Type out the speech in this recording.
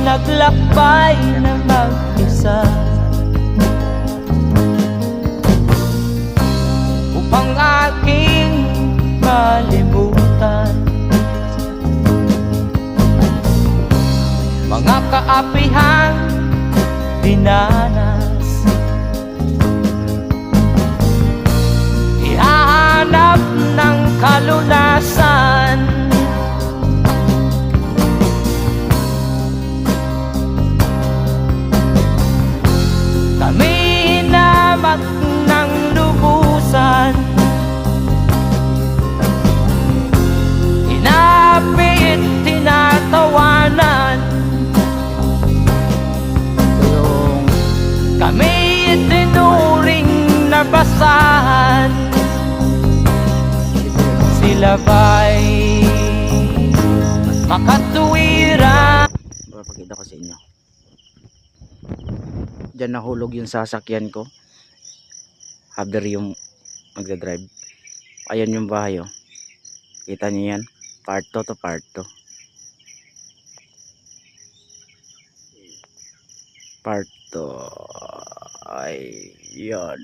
naglakbay na mag-isa upang aking malimutan mga kaapihang dinanas. Ihahanap ng kalunasan kami hinamak ng lubusan, hinapit, tinatawanan, kami itinuring na basahan. Sila ba'y makatuwira? Pakita ko sa inyo. Diyan nahulog yung sasakyan ko. Haber yung magdadrive. Ayan yung bahay, oh. Kita niyo yan? Part 2 to part 2. Part 2. Ay, yan.